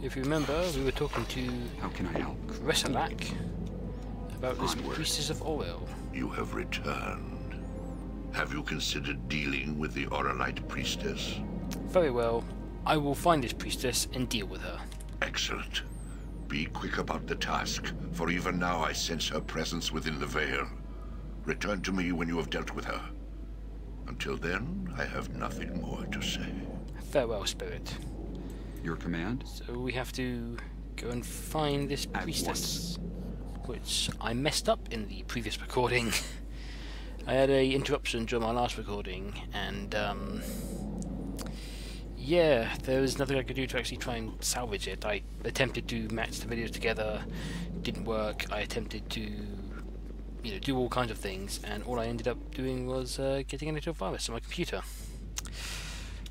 if you remember, we were talking to How can I help? Kresalak about this Onward. priestess of oil. You have returned. Have you considered dealing with the Oralite priestess? Very well. I will find this priestess and deal with her. Excellent. Be quick about the task, for even now I sense her presence within the veil. Return to me when you have dealt with her. Until then, I have nothing more to say. Farewell, spirit. Your command? So we have to go and find this At priestess, which I messed up in the previous recording. I had a interruption during my last recording, and yeah, there was nothing I could do to actually try and salvage it. I attempted to match the videos together, didn't work. I attempted to, do all kinds of things, and all I ended up doing was getting into a virus on my computer.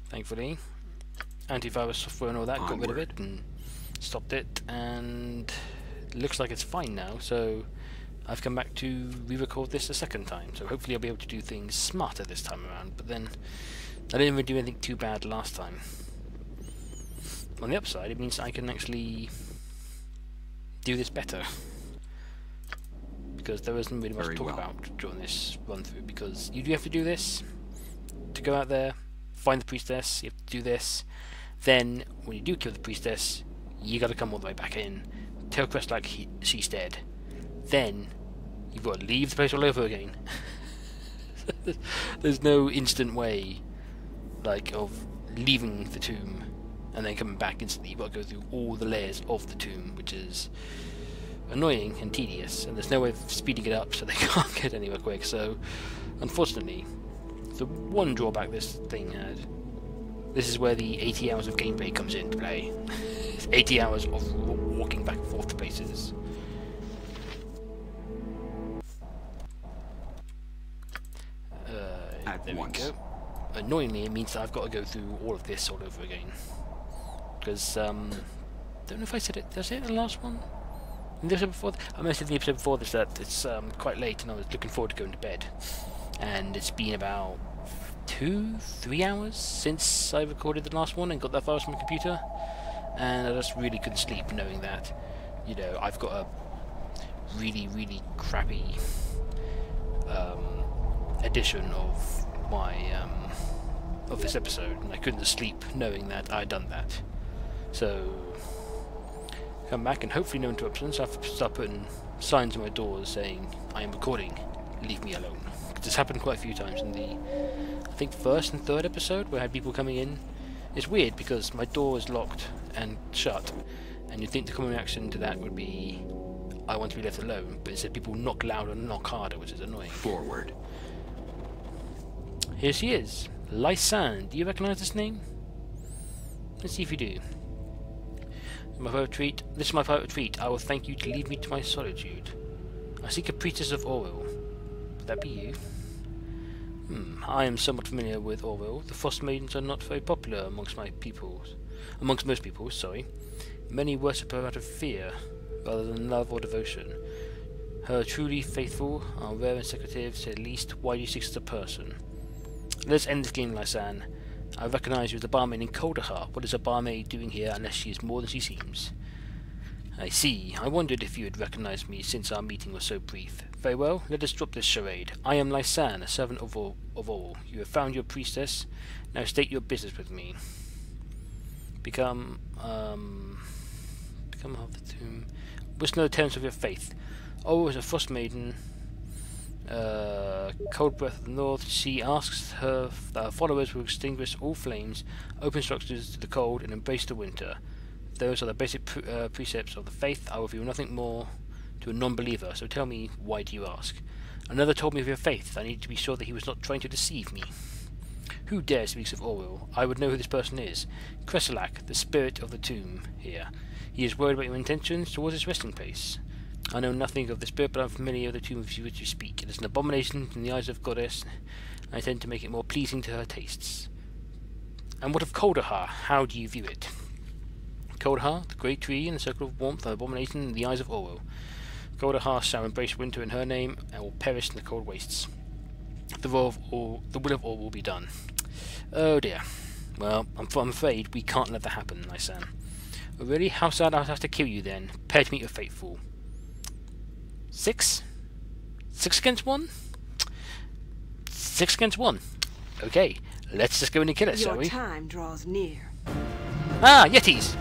Thankfully, antivirus software and all that got rid of it and stopped it, and it looks like it's fine now. So I've come back to re-record this a second time. So hopefully I'll be able to do things smarter this time around. But then I didn't even do anything too bad last time. On the upside, it means I can actually do this better, because there isn't really much to talk about during this run through, because you do have to do this to go out there, find the priestess. You have to do this. Then when you do kill the priestess, you got to come all the way back in, tell Kresalak she's dead. Then you've got to leave the place all over again. There's no instant way of leaving the tomb and then coming back instantly. You've got to go through all the layers of the tomb, which is annoying and tedious, and there's no way of speeding it up so they can't get anywhere quick. So unfortunately, the one drawback this thing had, this is where the 80 hours of gameplay comes into play. 80 hours of walking back and forth to places. There we go. Annoyingly, it means that I've got to go through all of this all over again. Because, don't know if I said it. Did I say it in the last one? In the episode before? I mentioned in the episode before this that it's quite late and I was looking forward to going to bed. And it's been about 2-3 hours since I recorded the last one and got that virus from my computer. And I just really couldn't sleep knowing that, I've got a really, really crappy edition of my of this episode, and I couldn't sleep knowing that I'd done that. So come back and hopefully no interruptions. I have to start putting signs on my doors saying I am recording, leave me alone. This happened quite a few times in the, I think, first and third episode, where I had people coming in. It's weird because my door is locked and shut, and you'd think the common reaction to that would be I want to be left alone, but instead people knock louder and knock harder, which is annoying. Forward. Here she is, Lysanne. Do you recognise this name? Let's see if you do. My private retreat. This is my private retreat. I will thank you to leave me to my solitude. I seek a priestess of Orwell. Would that be you? I am somewhat familiar with Orwell. The Frost Maidens are not very popular amongst most people. Sorry. Many worship her out of fear, rather than love or devotion. Her truly faithful are rare and secretive, say at least widely seeks as a person. Let's end this game, Lysanne. I recognise you as the barmaid in Kaldahar. What is a barmaid doing here unless she is more than she seems? I see. I wondered if you had recognised me since our meeting was so brief. Very well, let us drop this charade. I am Lysanne, a servant of all. You have found your priestess. Now state your business with me. Become half the tomb. What's the terms of your faith? Oh, as a frost maiden, cold breath of the north, she asks her followers will extinguish all flames, open structures to the cold, and embrace the winter. Those are the basic precepts of the faith. I will reveal nothing more to a non-believer, so tell me, why do you ask? Another told me of your faith. I need to be sure that he was not trying to deceive me. Who dares speak of Orwell? I would know who this person is. Kresalak, the spirit of the tomb here. He is worried about your intentions towards his resting place. I know nothing of the spirit, but I am familiar with the tomb of which you speak. It is an abomination in the eyes of goddess. I intend to make it more pleasing to her tastes. And what of Kaldahar? How do you view it? Kaldahar, the great tree in the circle of warmth, an abomination in the eyes of Orwell. Kaldahar shall embrace winter in her name, and will perish in the cold wastes. The will of all will be done. Oh dear. Well, I'm afraid we can't let that happen, Lysanne. Really? How sad I'd have to kill you then? Prepare to meet your fate, fool. 6? 6 against 1? 6 against 1. Okay, let's just go in and kill it, shall we? Your time draws near. Ah, Yetis!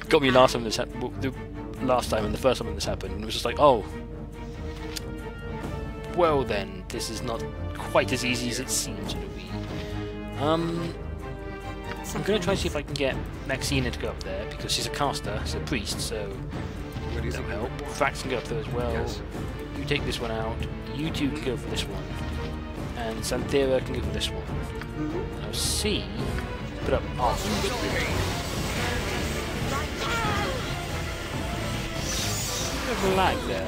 Got me last time this happened. The last time and the first time when this happened, and it was just like, oh, well then, this is not quite as easy as it seems to be. I'm gonna try to see if I can get Maxina to go up there because she's a caster, she's a priest, so that'll help. Frax can go up there as well. Yes. You take this one out. You two can go for this one, and Santhera can go for this one. Now C, put up arms. Bit of a lag there.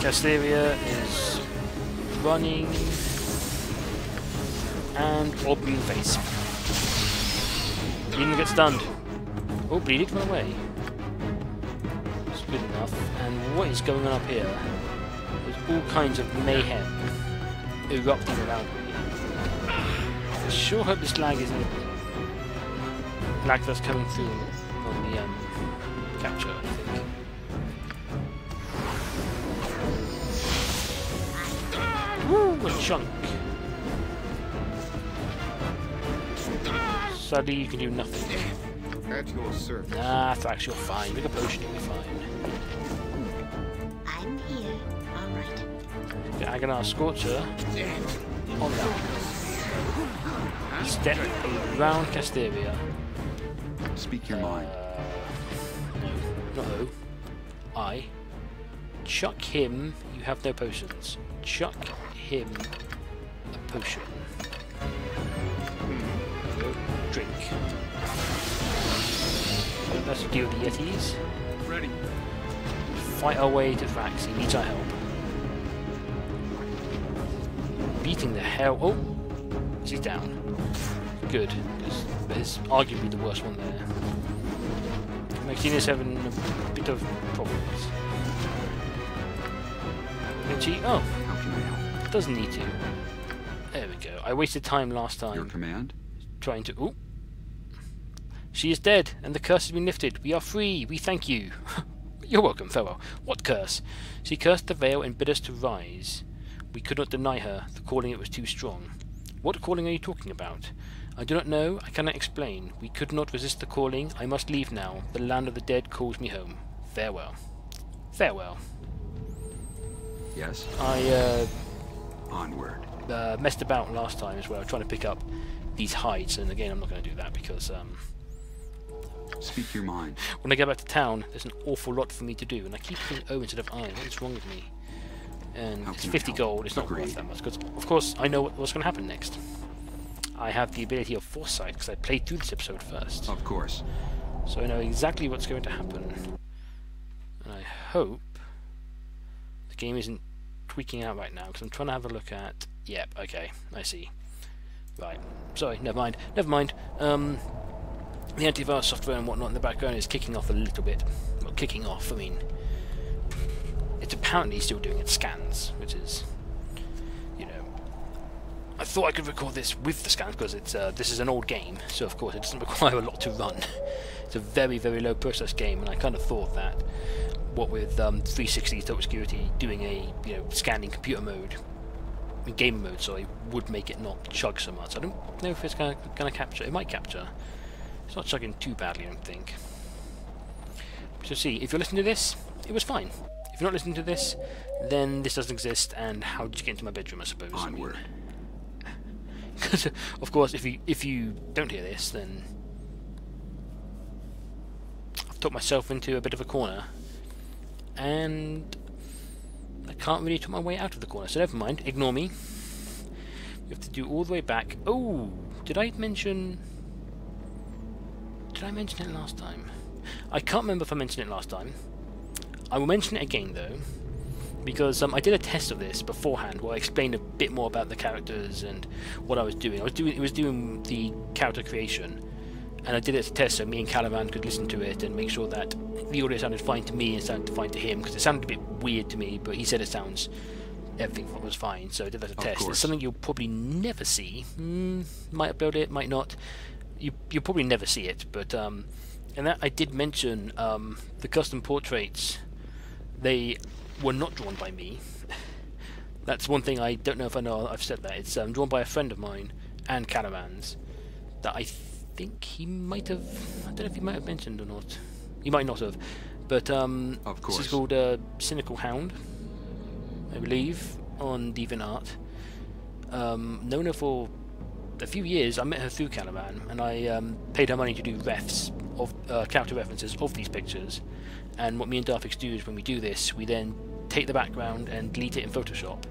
Casteria is running and orb in the face. Bleeding gets stunned. Oh, Bleeding run away. It's good enough. And what is going on up here? There's all kinds of mayhem erupting around me. I sure hope this lag isn't lag that's coming through on the capture, I think. Woo! A chunk. Sadly, you can do nothing. At your service. Nah, Thrax, you're fine. Make a potion, you'll be fine. I'm here. All right. The Aghanar Scorcher on that. Step around Casteria. Speak your mind. No, not O. I. Chuck him. You have no potions. Chuck him a potion. Drink. Let's deal with the Yetis. Ready. Fight our way to Thrax. He needs our help. Beating the hell. Oh, she's down. Good. There's arguably the worst one there. Maxina's having a bit of problems. Can she? Oh, How can I help? doesn't need to. There we go. I wasted time last time. Your command? Trying to... Ooh. She is dead, and the curse has been lifted. We are free. We thank you. You're welcome. Farewell. What curse? She cursed the veil and bid us to rise. We could not deny her. The calling it was too strong. What calling are you talking about? I do not know. I cannot explain. We could not resist the calling. I must leave now. The land of the dead calls me home. Farewell. Farewell. Yes. I Onward. messed about last time as well, trying to pick up these hides, and again I'm not going to do that because Speak your mind. when I get back to town there's an awful lot for me to do, and I keep hitting O instead of I. What is wrong with me? And How it's can I 50 help? gold, it's not Agreed. worth that much, because of course I know what's going to happen next. I have the ability of foresight because I played through this episode first, Of course. so I know exactly what's going to happen. And I hope the game isn't tweaking out right now, because I'm trying to have a look at... Yep, okay, I see. Right, sorry, never mind. Never mind. The antivirus software and whatnot in the background is kicking off a little bit. Well, kicking off, I mean... It's apparently still doing its scans, which is... You know... I thought I could record this with the scans, because it's this is an old game, so of course it doesn't require a lot to run. It's a very, very low process game, and I kind of thought that what with 360 total security doing a scanning computer mode, game mode, sorry, would make it not chug so much. I don't know if it's gonna capture. It might capture. It's not chugging too badly, I don't think. So see, if you're listening to this, it was fine. If you're not listening to this, then this doesn't exist. And how did you get into my bedroom? I suppose. Onward. Because of course, if you don't hear this, then I've talked myself into a bit of a corner. And I can't really talk my way out of the corner, so never mind, ignore me. We have to do all the way back. Oh, did I mention it last time? I can't remember if I mentioned it last time. I will mention it again though, because I did a test of this beforehand where I explained a bit more about the characters and what I was doing. It was doing the character creation, and I did it as a test so me and Caliban could listen to it and make sure that the audio sounded fine to me and sounded fine to him, because it sounded a bit weird to me, but he said it sounds everything was fine, so I did that as a Of test. course. It's something you'll probably never see. Might upload it, might not. You'll probably never see it, but and that I did mention the custom portraits. They were not drawn by me. That's one thing I don't know if I know I've said that. It's drawn by a friend of mine and Caravan's that I think he might have. I don't know if he might have mentioned or not. He might not have, but Of course. this is called Cynical Hound, I believe, on DeviantArt. Known her for a few years. I met her through Caravan, and I paid her money to do refs of character references of these pictures. And what me and Darfix do is when we do this, we then take the background and delete it in Photoshop,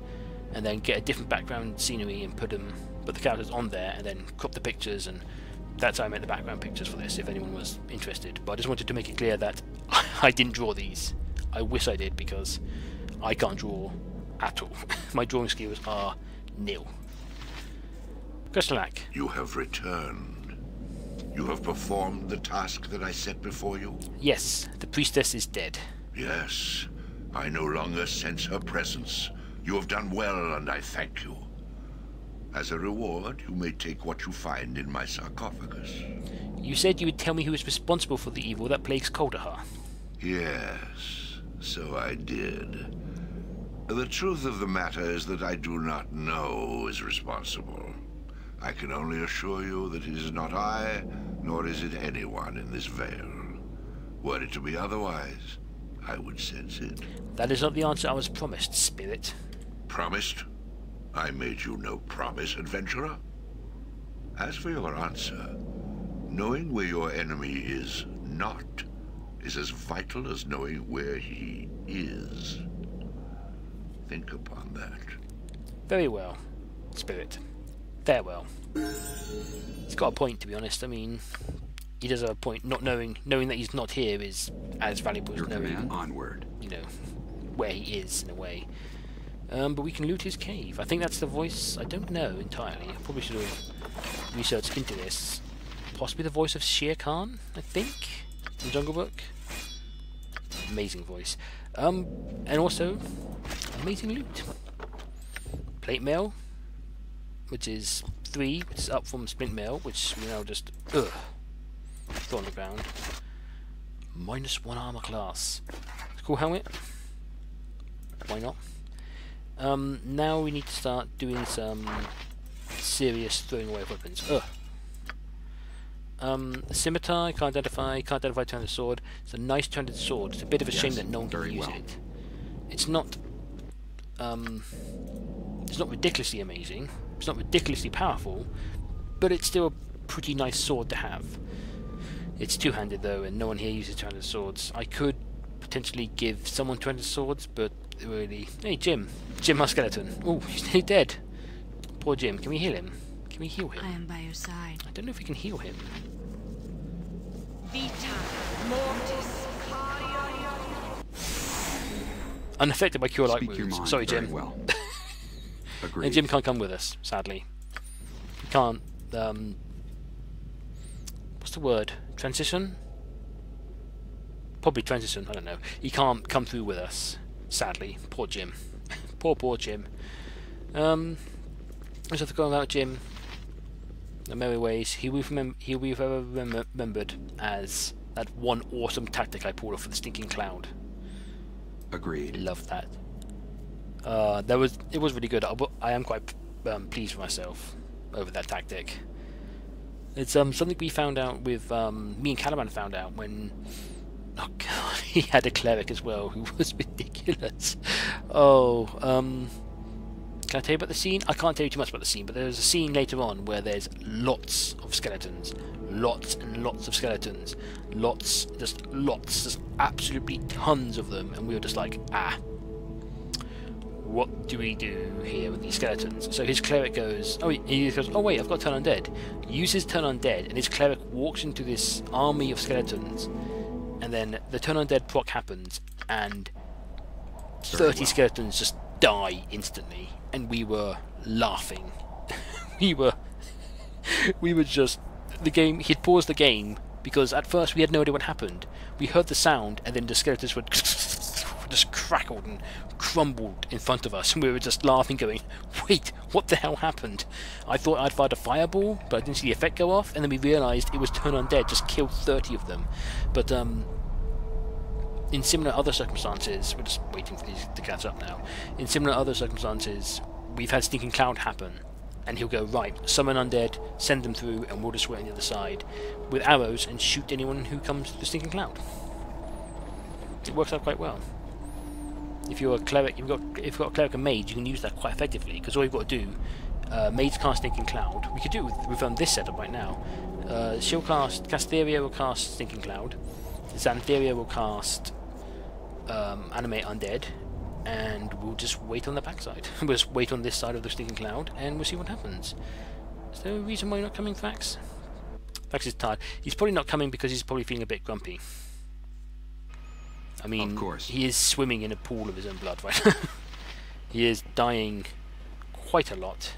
and then get a different background scenery and put the characters on there, and then crop the pictures, and that's how I made the background pictures for this, if anyone was interested. But I just wanted to make it clear that I didn't draw these. I wish I did, because I can't draw at all. My drawing skills are nil. Kristallak. You have returned. You have performed the task that I set before you? Yes, the priestess is dead. Yes. I no longer sense her presence. You have done well, and I thank you. As a reward, you may take what you find in my sarcophagus. You said you would tell me who is responsible for the evil that plagues Kaldahar. Yes, so I did. The truth of the matter is that I do not know who is responsible. I can only assure you that it is not I, nor is it anyone in this veil. Were it to be otherwise, I would sense it. That is not the answer I was promised, Spirit. Promised? I made you no promise, adventurer. As for your answer, knowing where your enemy is not is as vital as knowing where he is. Think upon that. Very well, Spirit. Farewell. He's got a point, to be honest. I mean, he does have a point. Not knowing that he's not here is as valuable as Your knowing, command. Onward. you know, where he is in a way. But we can loot his cave. I think that's the voice. I don't know entirely. I probably should have researched into this. Possibly the voice of Shere Khan, I think, from Jungle Book. Amazing voice. And also, amazing loot. Plate mail, which is 3, which is up from splint mail, which we now just throw on the ground. -1 armor class. Cool helmet. Why not? Now we need to start doing some serious throwing away of weapons. The scimitar, I can't identify two-handed sword. It's a nice two-handed sword. It's a bit of a shame that no one can very use well. it. It's not ridiculously amazing. It's not ridiculously powerful, but it's still a pretty nice sword to have. It's two-handed though, and no one here uses two-handed swords. I could potentially give someone two-handed swords, but really... Hey, Jim. Jim, our skeleton. Oh, he's nearly dead. Poor Jim. Can we heal him? Can we heal him? I am by your side. I don't know if we can heal him. Vita mortis. Unaffected by cure-like Speak your wounds. mind. Sorry, Very Jim. well. Agreed. And Jim can't come with us, sadly. He can't, what's the word? Transition? Probably transition, I don't know. He can't come through with us, sadly. Poor Jim. Poor Jim. I just have to go about Jim. The merry ways. He'll be forever remembered as that one awesome tactic I pulled off for the stinking cloud. Agreed. Love that. It was really good. I am quite pleased with myself over that tactic. It's something we found out with me and Calaban found out when, oh god, he had a cleric as well who was ridiculous. Can I tell you about the scene? I can't tell you too much about the scene, but there's a scene later on where there's lots of skeletons. Lots and lots of skeletons. Lots, just absolutely tons of them, and we were just like, what do we do here with these skeletons? So his cleric goes, oh wait, I've got turn undead. Uses turn undead, and his cleric walks into this army of skeletons, and then the turn undead proc happens, and 30 skeletons just die instantly, and we were laughing. we were just, the game, he'd paused the game, because at first we had no idea what happened. We heard the sound, and then the skeletons would just crackled and crumbled in front of us, and we were just laughing, going, "Wait, what the hell happened?" I thought I'd fired a fireball, but I didn't see the effect go off, and then we realised it was turn undead, just killed 30 of them. But in similar other circumstances, we're just waiting for these to catch up now. In similar other circumstances, we've had Stinking Cloud happen, and he'll go, right, summon undead, send them through, and we'll just wait on the other side with arrows and shoot anyone who comes to the Stinking Cloud. It works out quite well. If you're a cleric, if you've got a cleric and mage, you can use that quite effectively, because all you've got to do, mage cast Stinking Cloud. We could do it with this setup right now. She'll cast, Casteria will cast Stinking Cloud, Xantheria will cast Animate Undead, and we'll just wait on the backside. We'll just wait on this side of the Stinking Cloud, and we'll see what happens. Is there a reason why you're not coming, Fax? Fax is tired. He's probably not coming because he's probably feeling a bit grumpy. I mean, Of course. he is swimming in a pool of his own blood right now. He is dying quite a lot.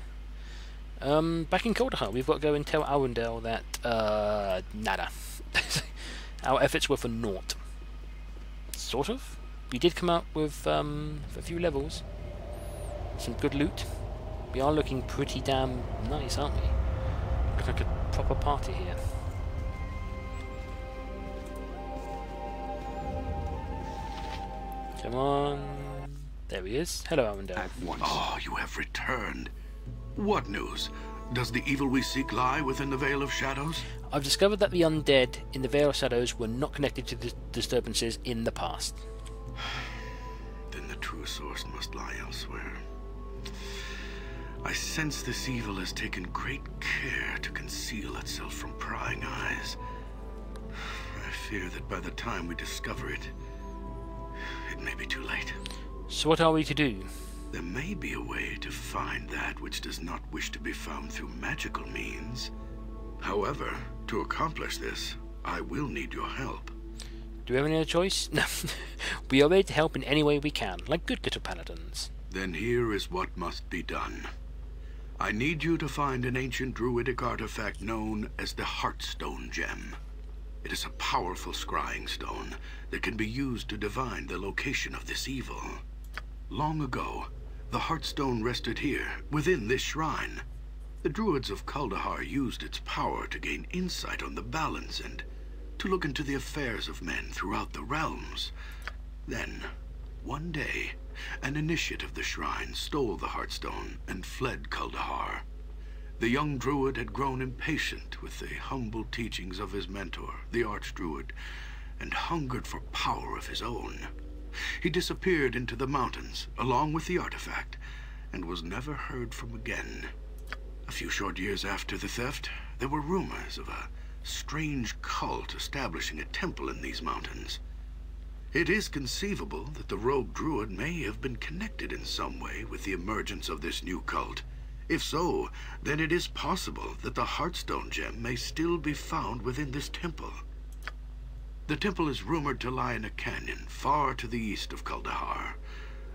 Back in Kaldahar, we've got to go and tell Arundel that, nada. Our efforts were for naught. Sort of. We did come up with a few levels. Some good loot. We are looking pretty damn nice, aren't we? Look like a proper party here. Come on. There he is. Hello, Arundel. At once. Oh, you have returned. What news? Does the evil we seek lie within the Veil of Shadows? I've discovered that the undead in the Veil of Shadows were not connected to the disturbances in the past. Then the true source must lie elsewhere. I sense this evil has taken great care to conceal itself from prying eyes. I fear that by the time we discover it, it may be too late. So what are we to do? There may be a way to find that which does not wish to be found through magical means. However, to accomplish this, I will need your help. Do we have any other choice? No. We are ready to help in any way we can, like good little paladins. Then here is what must be done. I need you to find an ancient druidic artifact known as the Heartstone Gem. It is a powerful scrying stone that can be used to divine the location of this evil. Long ago, the Heartstone rested here, within this shrine. The druids of Kaldahar used its power to gain insight on the balance and to look into the affairs of men throughout the realms. Then, one day, an initiate of the shrine stole the Heartstone and fled Kaldahar. The young druid had grown impatient with the humble teachings of his mentor, the archdruid, and hungered for power of his own. He disappeared into the mountains, along with the artifact, and was never heard from again. A few short years after the theft, there were rumors of a strange cult establishing a temple in these mountains. It is conceivable that the rogue druid may have been connected in some way with the emergence of this new cult. If so, then it is possible that the Heartstone Gem may still be found within this temple. The temple is rumored to lie in a canyon far to the east of Kaldahar.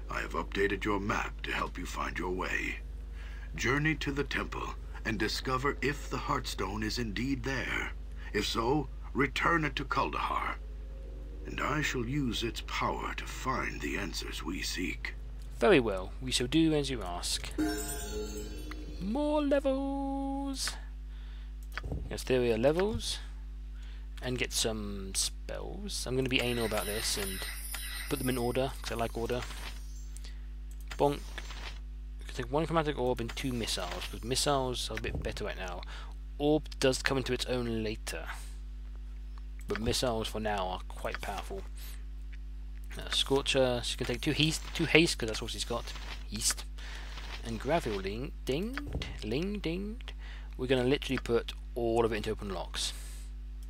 I have updated your map to help you find your way. Journey to the temple and discover if the Heartstone is indeed there. If so, return it to Kaldahar, and I shall use its power to find the answers we seek. Very well, we shall do as you ask. More levels! Yes, there we are, levels. And get some spells. I'm going to be anal about this and put them in order, because I like order. Bonk. I can take one chromatic orb and 2 missiles, because missiles are a bit better right now. Orb does come into its own later, but missiles for now are quite powerful. Scorcher, she can take 2 haste, because that's what she's got. Haste. And Gravel dinged. We're going to literally put all of it into open locks.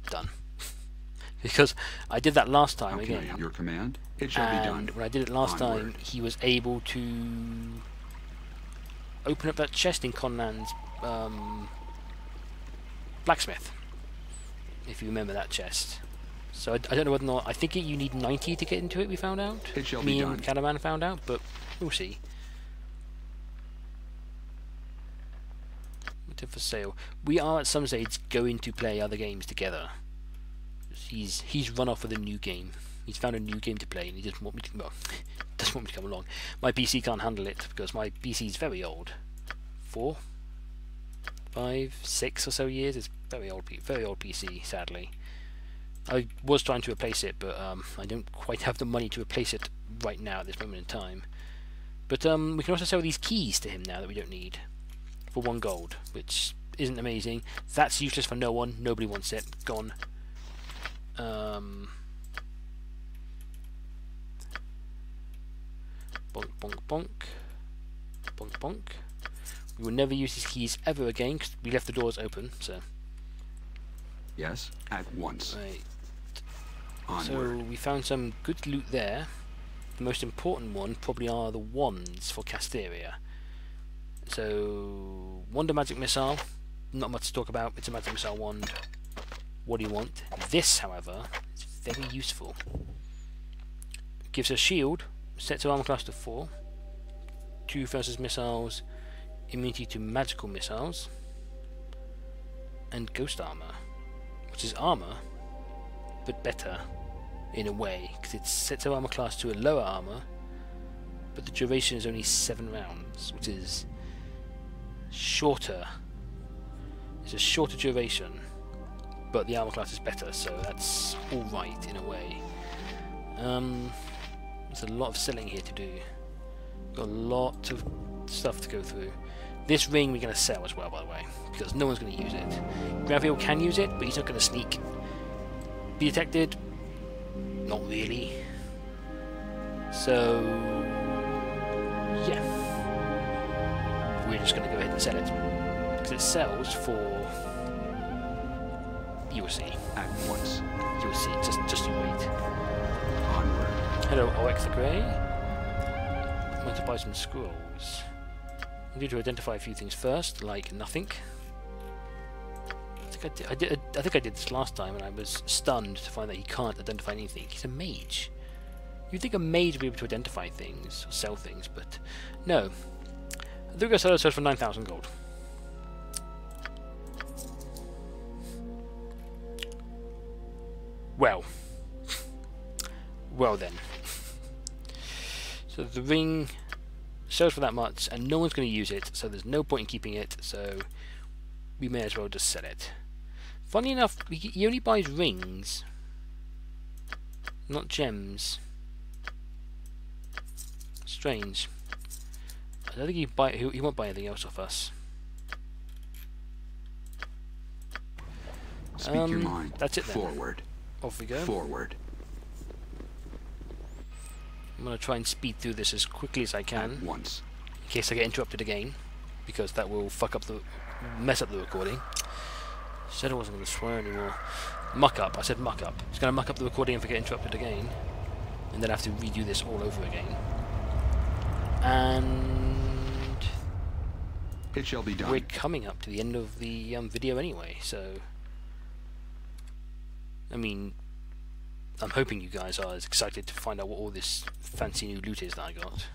Done. Because I did that last time Okay, again. your command. It shall be done. And when I did it last time, he was able to open up that chest in Conlan's blacksmith. If you remember that chest. So I don't know whether or not, I think you need 90 to get into it, we found out. It shall Me be and done. Cadaman found out, but we'll see. What's for sale? We are at some stage going to play other games together. He's run off with a new game. He's found a new game to play, and he doesn't want me to. Well, doesn't want me to come along. My PC can't handle it because my PC is very old. 4, 5, 6 or so years. It's very old PC, sadly. I was trying to replace it, but I don't quite have the money to replace it right now at this moment in time. But we can also sell these keys to him now that we don't need for 1 gold, which isn't amazing. That's useless for no one. Nobody wants it. Gone. Bonk, bonk, bonk. Bonk, bonk. We will never use these keys ever again because we left the doors open, so... Yes, at once. Right. Onward. So we found some good loot there. The most important one probably are the wands for Casteria. So, Wonder Magic Missile. Not much to talk about. It's a Magic Missile wand. What do you want? This, however, is very useful. It gives a shield. Sets her armor class to 4. 2 versus missiles. Immunity to magical missiles. And ghost armor. Which is armor, but better in a way, because it sets her armor class to a lower armor, but the duration is only 7 rounds, which is shorter. It's a shorter duration, but the armor class is better, so that's alright in a way. There's a lot of selling here to do. Got a lot of stuff to go through. This ring we're going to sell as well, by the way, because no one's going to use it. Graviel can use it, but he's not going to sneak. Be detected? Not really. So, yeah. We're just going to go ahead and sell it. Because it sells for... You will see. At once. You will see. Just you wait. Onward. Hello, Oryx the Grey. I'm going to buy some scrolls. I need to identify a few things first, like nothing. I think I did this last time, and I was stunned to find that he can't identify anything. He's a mage. You'd think a mage would be able to identify things or sell things, but no. The Rugo seller sells for 9,000 gold. Well then. So the ring sells for that much, and no one's going to use it, so there's no point in keeping it, so we may as well just sell it. Funny enough, he only buys rings, not gems. Strange. I don't think he won't buy anything else off us. Speak your mind. That's it then. Forward. Off we go. Forward. I'm going to try and speed through this as quickly as I can, At once. in case I get interrupted again, because that will mess up the recording. Said I wasn't going to swear anymore. Muck up. I said muck up. It's going to muck up the recording if I get interrupted again, and then I have to redo this all over again. And It shall be done. we're coming up to the end of the video anyway, so I mean, I'm hoping you guys are as excited to find out what all this fancy new loot is that I got.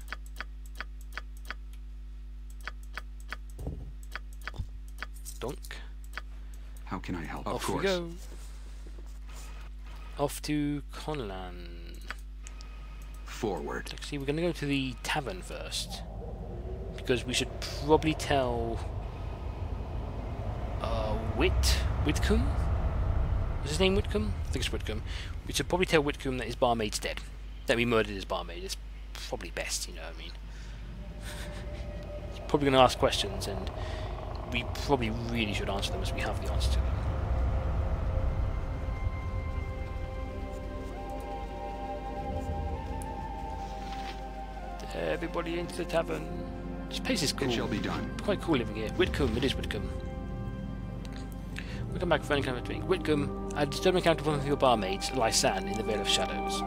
Donk. How can I help? Of Off course. we go. Off to Conlan. Forward. Actually, we're going to go to the tavern first, because we should probably tell Whitcomb? Was his name Whitcomb? I think it's Whitcomb. We should probably tell Whitcomb that his barmaid's dead. That we murdered his barmaid. It's probably best, you know what I mean. He's probably going to ask questions, and we probably really should answer them as we have the answer to them. Everybody into the tavern. This place is cool. It shall be done. Quite cool living here. Whitcomb, it is Whitcomb. Welcome back for any kind of drink. Whitcomb, I disturbed an encounter with one of your barmaids, Lysanne, in the Vale of Shadows.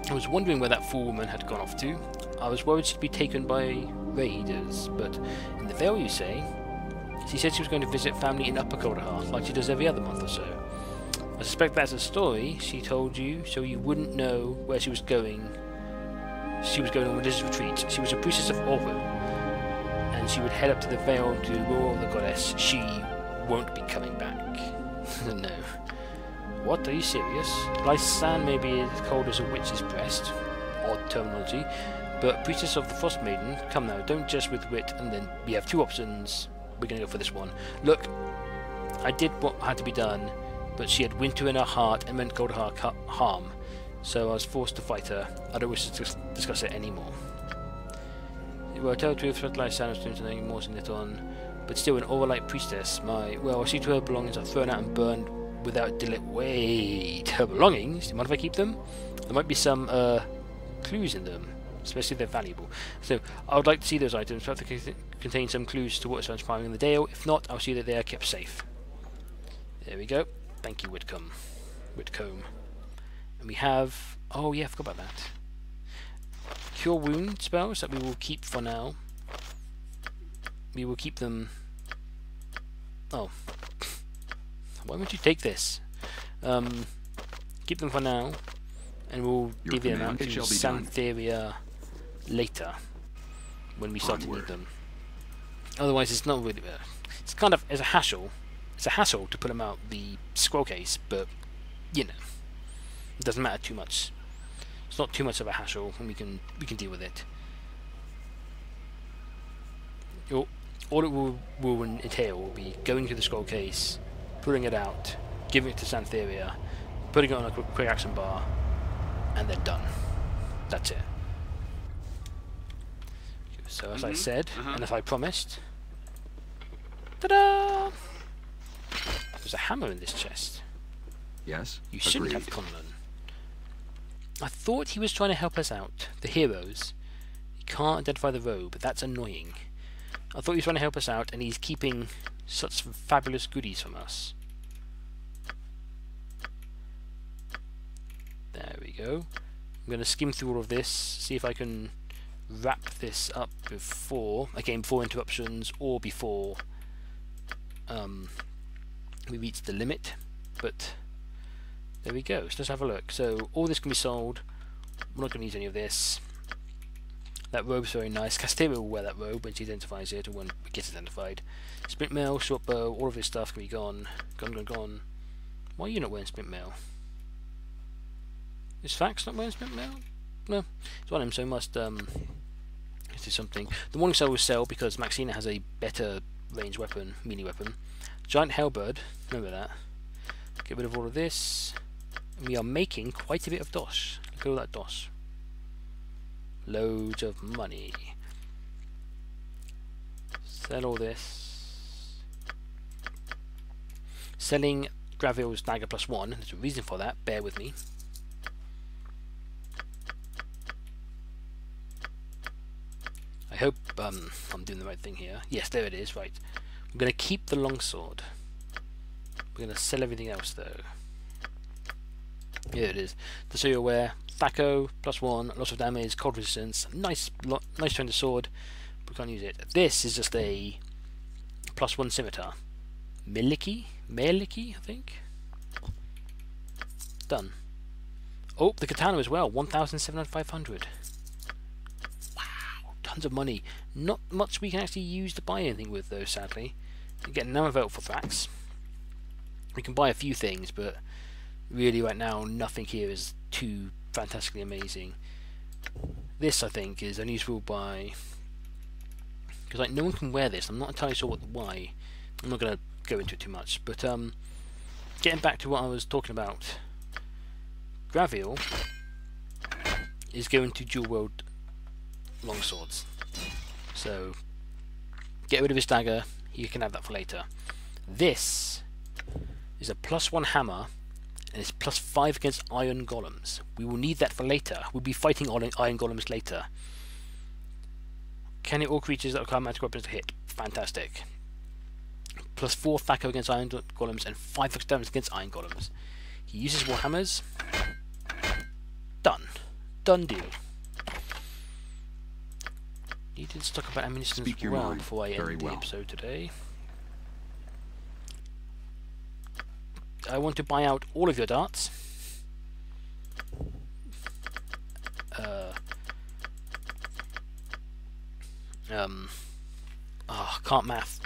I was wondering where that fool woman had gone off to. I was worried she'd be taken by raiders, but in the Vale, you say? She said she was going to visit family in Upper Kaldahar, like she does every other month or so. I suspect that's a story she told you, so you wouldn't know where she was going. She was going on religious retreat. She was a priestess of Oru, and she would head up to the Vale to lure the goddess. She won't be coming back. No. What? Are you serious? Lysanne may be as cold as a witch's breast. Odd terminology. But Priestess of the Frost Maiden, come now, don't jest with wit, and then we have two options. We're going to go for this one. Look, I did what had to be done, but she had winter in her heart and meant cold harm. So I was forced to fight her. I don't wish to discuss it anymore. Well, I tell the truth, Lysanne is doing something more than it on, but still an overlight priestess. Well, I see to her belongings are thrown out and burned without delay. Wait, her belongings? Do you mind if I keep them? There might be some clues in them, especially if they're valuable. So I would like to see those items. Perhaps they contain some clues to what's transpiring in the Dale. If not, I'll see that they are kept safe. There we go. Thank you, Whitcomb. And we have... oh yeah, I forgot about that. Cure wound spells that we will keep for now. We will keep them... oh. Why would you take this? Keep them for now, and we'll divvy them out to Santheria later, when we start to need them. Otherwise it's not really... it's kind of... it's a hassle. It's a hassle to put them out the scroll case, but, you know, it doesn't matter too much. It's not too much of a hassle, and we can deal with it. All it will entail will be going to the scroll case, pulling it out, giving it to Santheria, putting it on a quick action bar, and then done. That's it. So as I said, and as I promised, ta-da! There's a hammer in this chest. Yes. You shouldn't have, Conlon. I thought he was trying to help us out, the heroes. He can't identify the robe, but that's annoying. I thought he was trying to help us out, and he's keeping such fabulous goodies from us. There we go. I'm going to skim through all of this, see if I can wrap this up before interruptions, or before we reach the limit. But there we go. So let's have a look. So all this can be sold. We're not going to use any of this. That robe's very nice. Casteria will wear that robe when she identifies it, or when it gets identified. Sprint mail, short bow, all of this stuff can be gone. Gone. Why are you not wearing sprint mail? Is Fax not wearing sprint mail? No. It's on him, so he must do something. The Morning Star will sell because Maxina has a better range weapon, melee weapon. Giant Hellbird, remember that. Get rid of all of this. And we are making quite a bit of dosh. Look at all that dosh. Loads of money. Sell all this. Selling Gravil's dagger +1. There's a reason for that. Bear with me. I hope I'm doing the right thing here. Yes, there it is. Right. I'm going to keep the longsword. We're going to sell everything else though. Here it is. Just so you're aware, Thaco +1, lots of damage, cold resistance, nice turn to sword, but we can't use it. This is just a +1 scimitar. Miliki, I think. Done. Oh, the katana as well, 1,700. Wow, tons of money. Not much we can actually use to buy anything with though, sadly. We get an ammo vote for Thrax. We can buy a few things, but really right now nothing here is too fantastically amazing. This I think is unusable by, because like no one can wear this. I'm not entirely sure why. I'm not going to go into it too much, but getting back to what I was talking about, Gravil is going to dual wield longswords, so get rid of his dagger. You can have that for later. This is a +1 hammer, and it's +5 against iron golems. We will need that for later. We'll be fighting iron golems later. Can hit all creatures that require magic weapons to hit. Fantastic. +4 Thaco against iron golems and 5 extra damage against iron golems. He uses warhammers. Done. Done deal. Needed to talk about ammunition as well before I end the episode today. I want to buy out all of your darts. Oh, I can't math.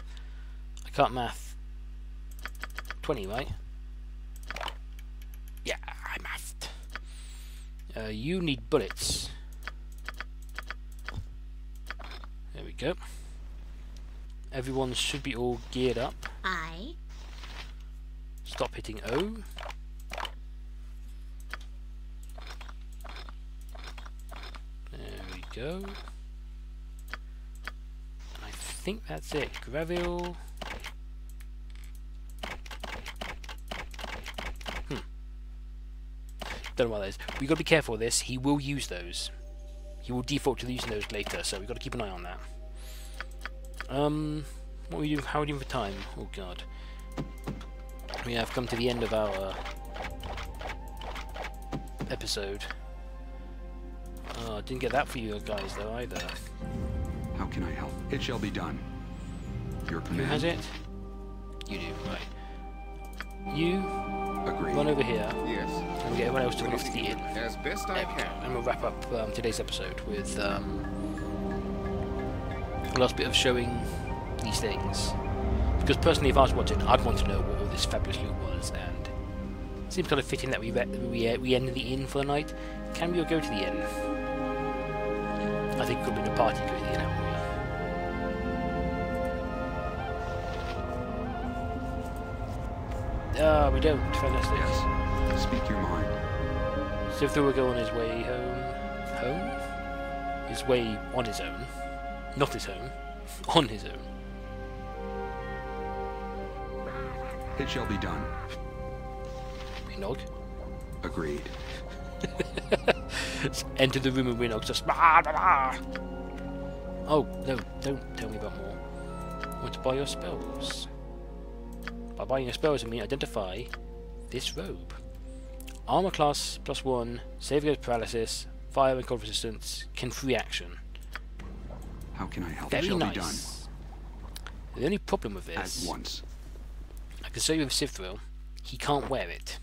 20, right? You need bullets. There we go. Everyone should be all geared up. I. Stop hitting O. There we go. I think that's it. Gravel. Don't know what that is. We've got to be careful with this. He will use those. He will default to using those later, so we've got to keep an eye on that. What are we doing? How are we doing for time? Oh god. We have come to the end of our episode. Oh, didn't get that for you guys though either. How can I help? It shall be done. Your Who command. has it? You do, right. You Agreed. run over here Yes. and get everyone else to run off to the inn. As best I There we go. can. And we'll wrap up today's episode with the last bit of showing these things. Because personally, if I was watching, I'd want to know what all this fabulous loot was, and it seems kind of fitting that we end the inn for the night. Can we all go to the inn? I think it could be a party go to the inn, haven't we? We don't. Fantastic. Yes. Speak your mind. So if they were going on his way home? His way on his own. Not his home. On his own. It shall be done. Nog. Agreed. Enter the room and Winnog just blah, blah, blah. Oh, no, don't tell me about more. I want to buy your spells. By buying your spells, I mean identify this robe. Armor class +1, save against paralysis, fire and cold resistance, can free action. How can I help? Very it shall nice. be done. The only problem with At this, once. I can show you with Sivthrill, he can't wear it.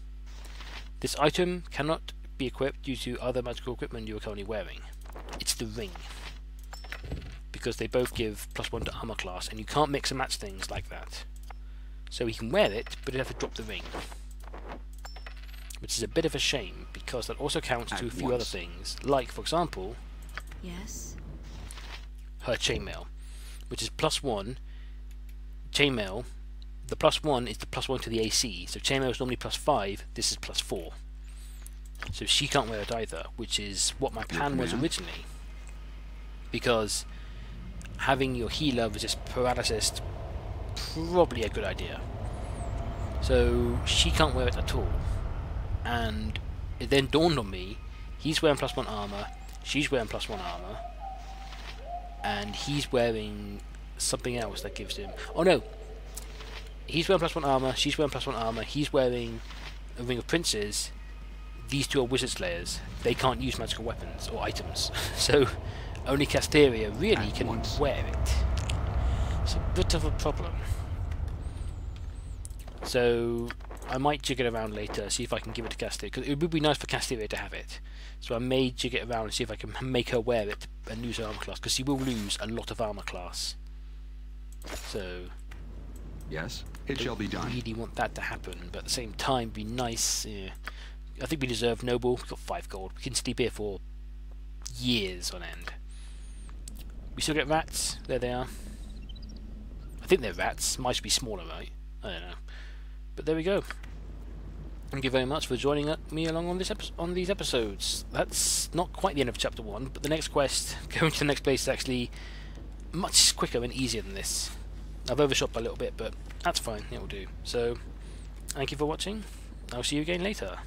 This item cannot be equipped due to other magical equipment you are currently wearing. It's the ring. Because they both give +1 to armor class, and you can't mix and match things like that. So he can wear it, but he'd have to drop the ring. Which is a bit of a shame, because that also counts to a few other things. Like, for example, Yes. her chainmail, which is +1. Chainmail, the +1 is the +1 to the AC, so chainmail is normally +5, this is +4. So she can't wear it either, which is what my plan was originally. Because having your healer resist paralysis, probably a good idea. So she can't wear it at all. And it then dawned on me, he's wearing +1 armor, she's wearing +1 armor, and he's wearing something else that gives him... Oh no! He's wearing +1 armor, she's wearing +1 armor, he's wearing a Ring of Princes. These two are Wizard Slayers. They can't use magical weapons or items. So only Casteria really can wear it. It's a bit of a problem. So I might jig it around later, see if I can give it to Casteria, because it would be nice for Casteria to have it. So I may jig it around and see if I can make her wear it and lose her armor class, because she will lose a lot of armor class. So Yes, it shall be done. really want that to happen, but at the same time be nice. Yeah. I think we deserve noble. We've got 5 gold. We can sleep here for years on end. We still get rats. There they are. I think they're rats. Might be smaller, right? I don't know. But there we go. Thank you very much for joining me along on these episodes. That's not quite the end of chapter 1, but the next quest, going to the next place, is actually much quicker and easier than this. I've overshot by a little bit, but that's fine. It will do. So, thank you for watching. I'll see you again later.